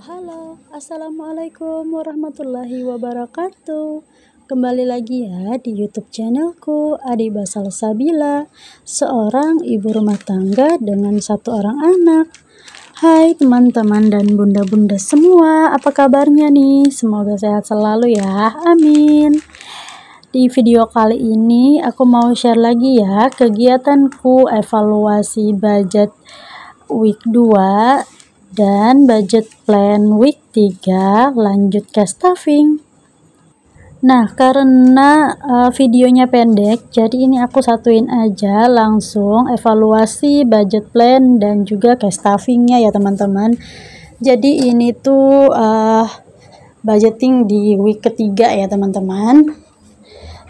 Halo, assalamualaikum warahmatullahi wabarakatuh. Kembali lagi ya di YouTube channelku Adiba Salsabila, seorang ibu rumah tangga dengan satu orang anak. Hai teman-teman dan bunda-bunda semua, apa kabarnya nih? Semoga sehat selalu ya, amin. Di video kali ini aku mau share lagi ya kegiatanku evaluasi budget week 2 dan budget plan week 3 lanjut ke staffing. Nah, karena videonya pendek, jadi ini aku satuin aja langsung evaluasi budget plan dan juga ke staffingnya ya teman-teman. Jadi ini tuh budgeting di week ketiga ya teman-teman.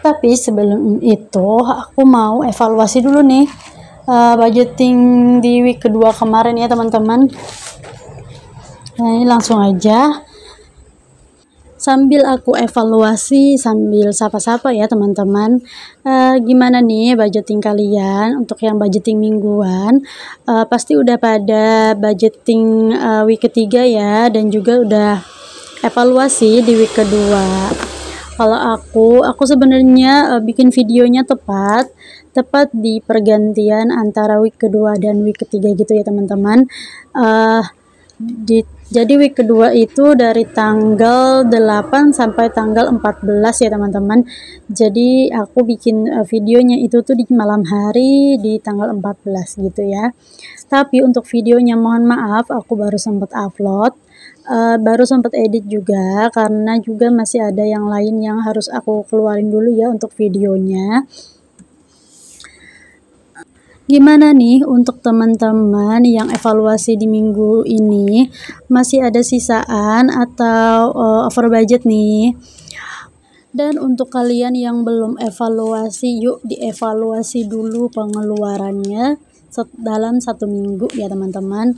Tapi sebelum itu aku mau evaluasi dulu nih budgeting di week kedua kemarin ya teman-teman. Nah, ini langsung aja sambil aku evaluasi sambil sapa-sapa ya teman-teman. Gimana nih budgeting kalian untuk yang budgeting mingguan? Pasti udah pada budgeting week ketiga ya, dan juga udah evaluasi di week kedua. Kalau aku sebenarnya bikin videonya tepat di pergantian antara week kedua dan week ketiga gitu ya teman-teman. Jadi week kedua itu dari tanggal 8 sampai tanggal 14 ya teman-teman. Jadi aku bikin videonya itu tuh di malam hari di tanggal 14 gitu ya. Tapi untuk videonya mohon maaf aku baru sempat upload, baru sempat edit juga karena juga masih ada yang lain yang harus aku keluarin dulu ya untuk videonya. Gimana nih untuk teman-teman yang evaluasi di minggu ini, masih ada sisaan atau over budget nih? Dan untuk kalian yang belum evaluasi, yuk dievaluasi dulu pengeluarannya dalam 1 minggu ya teman-teman.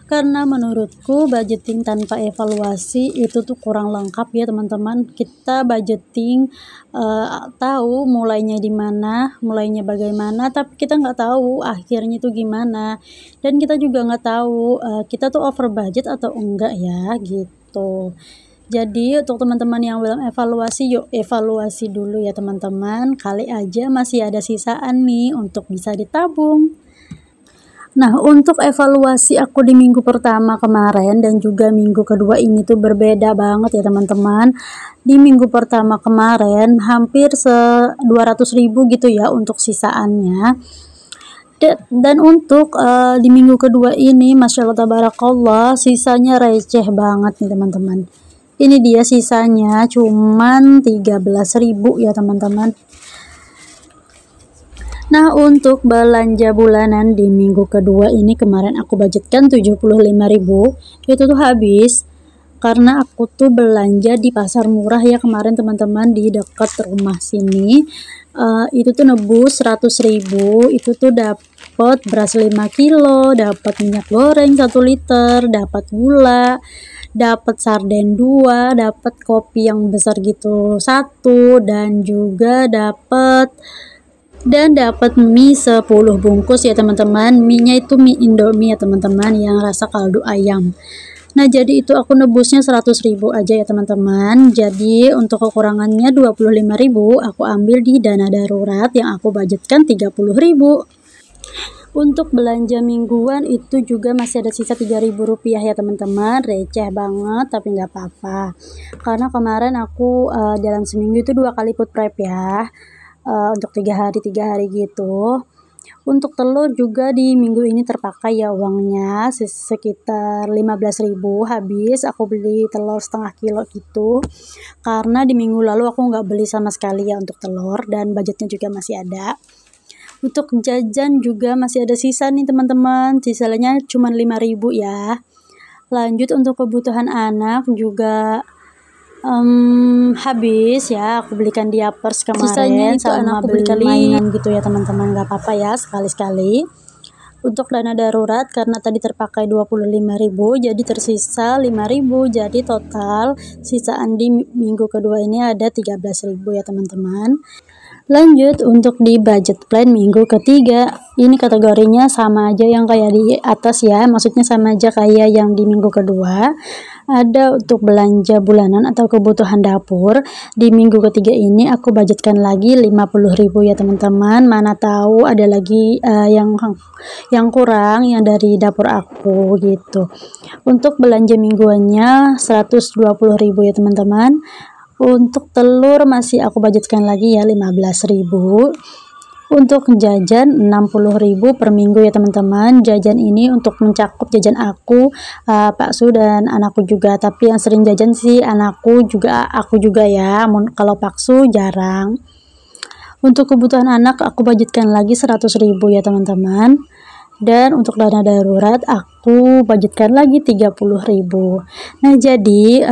Karena menurutku budgeting tanpa evaluasi itu tuh kurang lengkap ya teman-teman. Kita budgeting tahu mulainya di mana, mulainya bagaimana, tapi kita nggak tahu akhirnya itu gimana. Dan kita juga nggak tahu kita tuh over budget atau enggak ya gitu. Jadi untuk teman-teman yang belum evaluasi, yuk evaluasi dulu ya teman-teman. Kali aja masih ada sisaan nih untuk bisa ditabung. Nah, untuk evaluasi aku di minggu pertama kemarin dan juga minggu kedua ini tuh berbeda banget ya teman-teman. Di minggu pertama kemarin hampir 200.000 gitu ya untuk sisaannya. Dan untuk di minggu kedua ini Masya Allah tabarakallah sisanya receh banget nih teman-teman. Ini dia sisanya cuman 13.000 ya teman-teman. Nah, untuk belanja bulanan di minggu kedua ini kemarin aku budgetkan 75.000. Itu tuh habis karena aku tuh belanja di pasar murah ya kemarin teman-teman, di dekat rumah sini. Itu tuh nebus 100.000. Itu tuh dapat beras 5 kilo, dapat minyak goreng 1 liter, dapat gula, dapat sarden 2, dapat kopi yang besar gitu 1, dan juga dapat mie 10 bungkus ya teman-teman. Mie-nya itu mie Indomie ya teman-teman yang rasa kaldu ayam. Nah, jadi itu aku nebusnya 100.000 aja ya teman-teman. Jadi untuk kekurangannya 25.000 aku ambil di dana darurat yang aku budgetkan 30.000. Untuk belanja mingguan itu juga masih ada sisa 3.000 rupiah ya teman-teman. Receh banget tapi nggak apa-apa. Karena kemarin aku dalam seminggu itu 2 kali food prep ya. Untuk 3 hari gitu. Untuk telur juga di minggu ini terpakai ya uangnya sekitar 15.000 habis. Aku beli telur setengah kilo gitu karena di minggu lalu aku nggak beli sama sekali ya untuk telur, dan budgetnya juga masih ada. Untuk jajan juga masih ada sisa nih teman-teman, sisanya cuma 5.000 ya. Lanjut untuk kebutuhan anak juga habis ya, aku belikan diapers kemarin. Sisanya itu sama aku belikan mainan gitu ya teman-teman, nggak apa-apa ya sekali-sekali. Untuk dana darurat karena tadi terpakai 25.000 jadi tersisa 5.000, jadi total sisaan di minggu kedua ini ada 13.000 ya teman-teman. Lanjut untuk di budget plan minggu ketiga, ini kategorinya sama aja yang kayak di atas ya, maksudnya sama aja kayak yang di minggu kedua. ada untuk belanja bulanan atau kebutuhan dapur. Di minggu ketiga ini aku budgetkan lagi 50.000 ya teman-teman, mana tahu ada lagi yang kurang yang dari dapur aku gitu. Untuk belanja mingguannya 120.000 ya teman-teman. Untuk telur masih aku budgetkan lagi ya 15.000. Untuk jajan 60.000 per minggu ya teman-teman. Jajan ini untuk mencakup jajan aku, Paksu dan anakku juga, tapi yang sering jajan sih anakku juga, aku juga ya, kalau Paksu jarang. Untuk kebutuhan anak aku budgetkan lagi 100.000 ya teman-teman. Dan untuk dana darurat aku budgetkan lagi 30.000. Nah jadi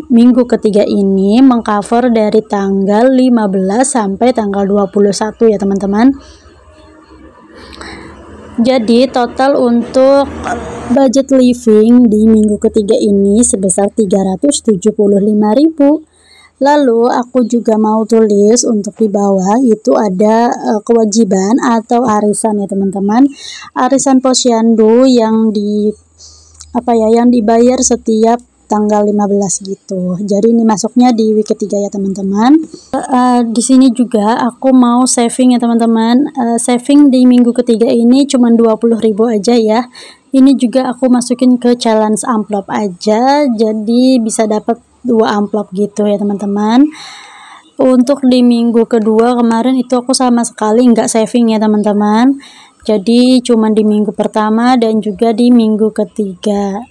minggu ketiga ini mengcover dari tanggal 15 sampai tanggal 21 ya teman-teman. Jadi total untuk budget living di minggu ketiga ini sebesar 375.000. Lalu aku juga mau tulis untuk di bawah itu ada kewajiban atau arisan ya teman-teman. Arisan posyandu yang yang dibayar setiap tanggal 15 gitu. Jadi ini masuknya di week ketiga ya teman-teman. Di sini juga aku mau saving ya teman-teman. Saving di minggu ketiga ini cuma 20.000 aja ya. Ini juga aku masukin ke challenge amplop aja, jadi bisa dapat 2 amplop gitu ya teman-teman. Untuk di minggu kedua kemarin itu aku sama sekali nggak saving ya teman-teman. Jadi cuma di minggu pertama dan juga di minggu ketiga.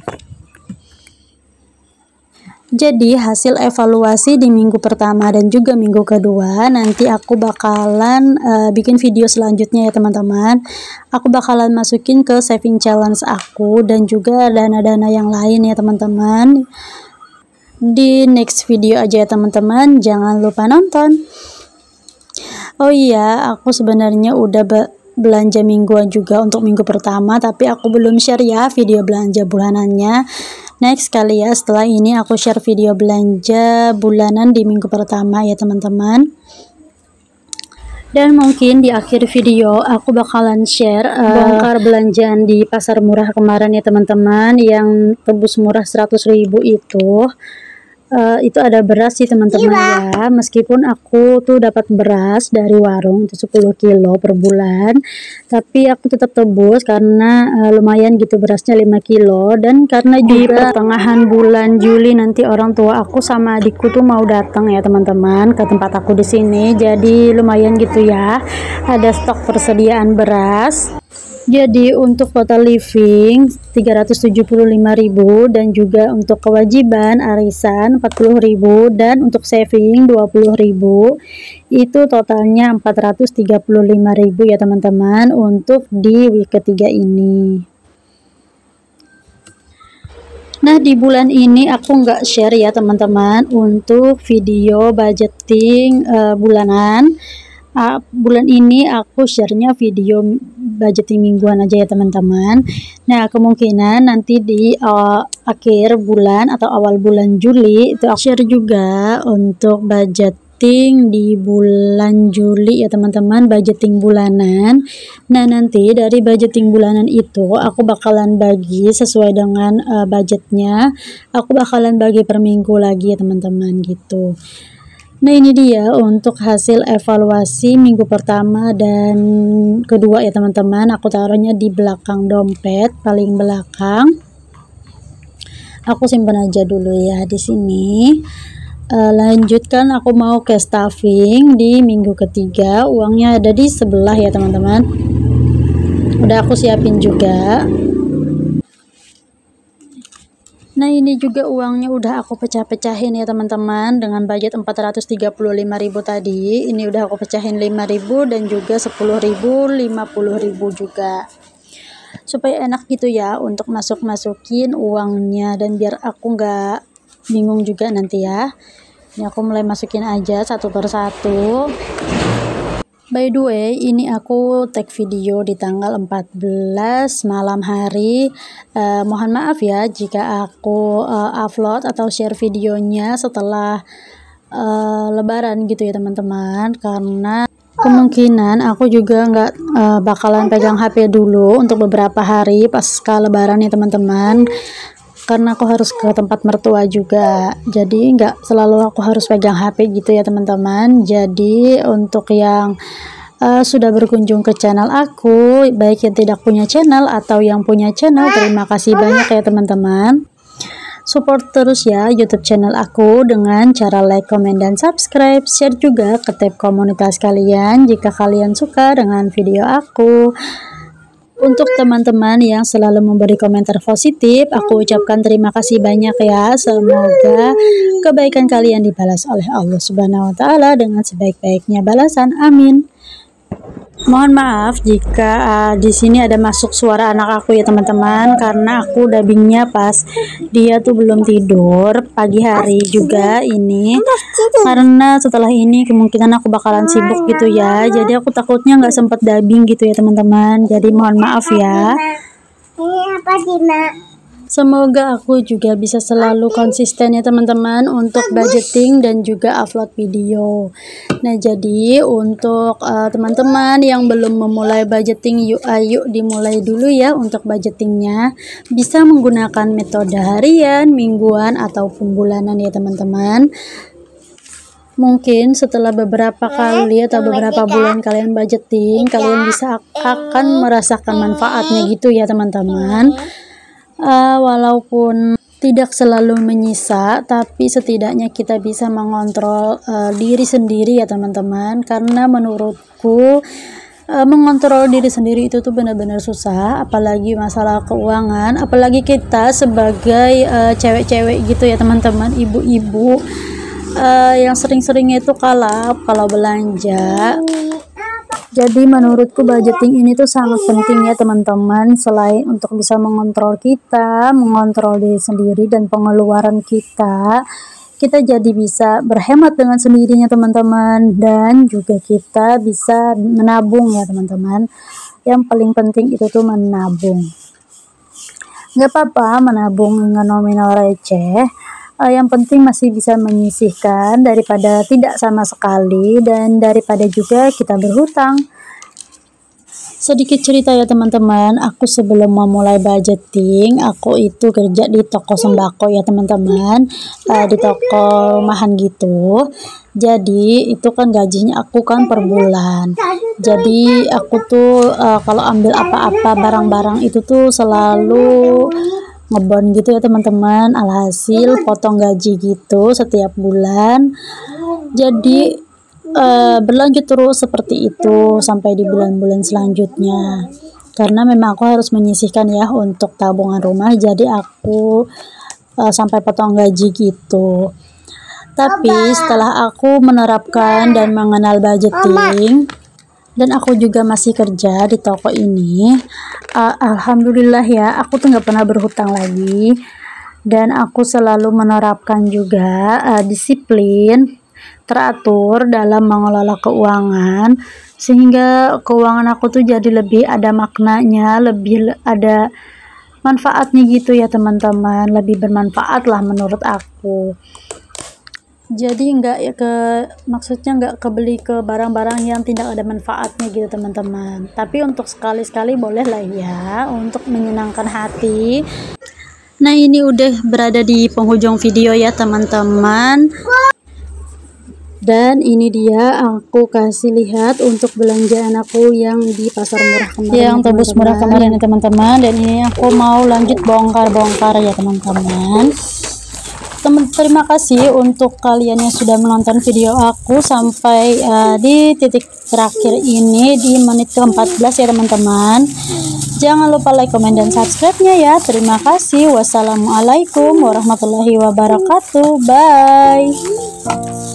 Jadi hasil evaluasi di minggu pertama dan juga minggu kedua nanti aku bakalan bikin video selanjutnya ya teman-teman. Aku bakalan masukin ke saving challenge aku dan juga dana-dana yang lain ya teman-teman. Di next video aja ya teman-teman, jangan lupa nonton. Oh iya, aku sebenarnya udah belanja mingguan juga untuk minggu pertama, tapi aku belum share ya video belanja bulanannya. Next kali ya, setelah ini aku share video belanja bulanan di minggu pertama ya teman-teman. Dan mungkin di akhir video aku bakalan share bongkar belanjaan di pasar murah kemarin ya teman-teman, yang tebus murah 100.000 itu ada beras sih teman-teman ya. Meskipun aku tuh dapat beras dari warung itu 10 kilo per bulan, tapi aku tetap tebus karena lumayan gitu berasnya 5 kilo. Dan karena juga di pertengahan bulan Juli nanti orang tua aku sama adikku tuh mau datang ya teman-teman ke tempat aku di sini, jadi lumayan gitu ya, ada stok persediaan beras. Jadi untuk total living 375.000 dan juga untuk kewajiban arisan 40.000 dan untuk saving 20.000, itu totalnya 435.000 ya teman-teman untuk di week ketiga ini. Nah di bulan ini aku nggak share ya teman-teman untuk video budgeting bulanan. Bulan ini aku sharenya video budgeting mingguan aja ya teman-teman. Nah kemungkinan nanti di akhir bulan atau awal bulan Juli itu aku share juga untuk budgeting di bulan Juli ya teman-teman, budgeting bulanan. Nah nanti dari budgeting bulanan itu aku bakalan bagi sesuai dengan budgetnya, aku bakalan bagi per minggu lagi ya teman-teman gitu. Nah ini dia untuk hasil evaluasi minggu pertama dan kedua ya teman-teman. Aku taruhnya di belakang dompet, paling belakang. Aku simpan aja dulu ya di sini. Lanjutkan aku mau ke stuffing di minggu ketiga. Uangnya ada di sebelah ya teman-teman. Udah aku siapin juga. Nah ini juga uangnya udah aku pecah-pecahin ya teman-teman, dengan budget 435.000 tadi. Ini udah aku pecahin 5.000 dan juga 10.000, 50.000 juga. Supaya enak gitu ya untuk masukin uangnya dan biar aku nggak bingung juga nanti ya. Ini aku mulai masukin aja satu persatu. By the way, ini aku tag video di tanggal 14 malam hari. Mohon maaf ya jika aku upload atau share videonya setelah lebaran gitu ya teman-teman, karena kemungkinan aku juga nggak bakalan pegang HP dulu untuk beberapa hari pasca lebaran ya teman-teman. karena aku harus ke tempat mertua juga, jadi nggak selalu aku harus pegang HP gitu ya teman-teman. Jadi untuk yang sudah berkunjung ke channel aku, baik yang tidak punya channel atau yang punya channel, terima kasih banyak ya teman-teman. Support terus ya YouTube channel aku dengan cara like, comment, dan subscribe. Share juga ke tab komunitas kalian jika kalian suka dengan video aku. Untuk teman-teman yang selalu memberi komentar positif, aku ucapkan terima kasih banyak ya. Semoga kebaikan kalian dibalas oleh Allah Subhanahu wa Ta'ala dengan sebaik-baiknya balasan. Amin. Mohon maaf jika di sini ada masuk suara anak aku ya teman-teman, karena aku dubbingnya pas dia tuh belum tidur pagi hari juga ini, karena setelah ini kemungkinan aku bakalan sibuk gitu ya, jadi aku takutnya nggak sempet dubbing gitu ya teman-teman, jadi mohon maaf ya. Ini apa sih, Mak? Semoga aku juga bisa selalu konsisten ya teman-teman untuk budgeting dan juga upload video. Nah, jadi untuk teman-teman yang belum memulai budgeting, yuk dimulai dulu ya untuk budgetingnya. Bisa menggunakan metode harian, mingguan, ataupun bulanan ya teman-teman. Mungkin setelah beberapa kali atau beberapa bulan kalian budgeting, kalian bisa akan merasakan manfaatnya gitu ya teman-teman. Walaupun tidak selalu menyisa, tapi setidaknya kita bisa mengontrol diri sendiri ya teman-teman, karena menurutku mengontrol diri sendiri itu tuh benar-benar susah, apalagi masalah keuangan, apalagi kita sebagai cewek-cewek gitu ya teman-teman, ibu-ibu yang sering-sering itu kalap kalau belanja. Jadi menurutku budgeting ini tuh sangat penting ya teman-teman, selain untuk bisa mengontrol kita, mengontrol diri sendiri dan pengeluaran kita jadi bisa berhemat dengan sendirinya teman-teman, dan juga kita bisa menabung ya teman-teman. Yang paling penting itu tuh menabung. Nggak apa-apa menabung dengan nominal receh, yang penting masih bisa menyisihkan daripada tidak sama sekali, dan daripada juga kita berhutang. Sedikit cerita ya teman-teman, aku sebelum memulai budgeting, aku itu kerja di toko sembako ya teman-teman, di toko rumahan gitu. Jadi itu kan gajinya aku kan per bulan. Jadi aku tuh kalau ambil apa-apa barang-barang itu tuh selalu ngebon gitu ya teman-teman, alhasil potong gaji gitu setiap bulan. Jadi berlanjut terus seperti itu sampai di bulan-bulan selanjutnya, karena memang aku harus menyisihkan ya untuk tabungan rumah, jadi aku sampai potong gaji gitu. Tapi setelah aku menerapkan dan mengenal budgeting, dan aku juga masih kerja di toko ini, alhamdulillah ya, aku tuh nggak pernah berhutang lagi, dan aku selalu menerapkan juga disiplin, teratur dalam mengelola keuangan, sehingga keuangan aku tuh jadi lebih ada maknanya, lebih ada manfaatnya gitu ya teman-teman, lebih bermanfaat lah menurut aku. Jadi maksudnya nggak kebeli ke barang-barang yang tidak ada manfaatnya gitu teman-teman, tapi untuk sekali-sekali boleh lah ya untuk menyenangkan hati. Nah, ini udah berada di penghujung video ya teman-teman, dan ini dia aku kasih lihat untuk belanjaan aku yang di pasar murah kemarin, yang tebus murah kemarin ya teman-teman. Dan ini aku mau lanjut bongkar-bongkar ya teman-teman. Terima kasih untuk kalian yang sudah menonton video aku sampai di titik terakhir ini, di menit ke-14 ya teman-teman. Jangan lupa like, comment, dan subscribe-nya ya. Terima kasih. Wassalamualaikum warahmatullahi wabarakatuh. Bye.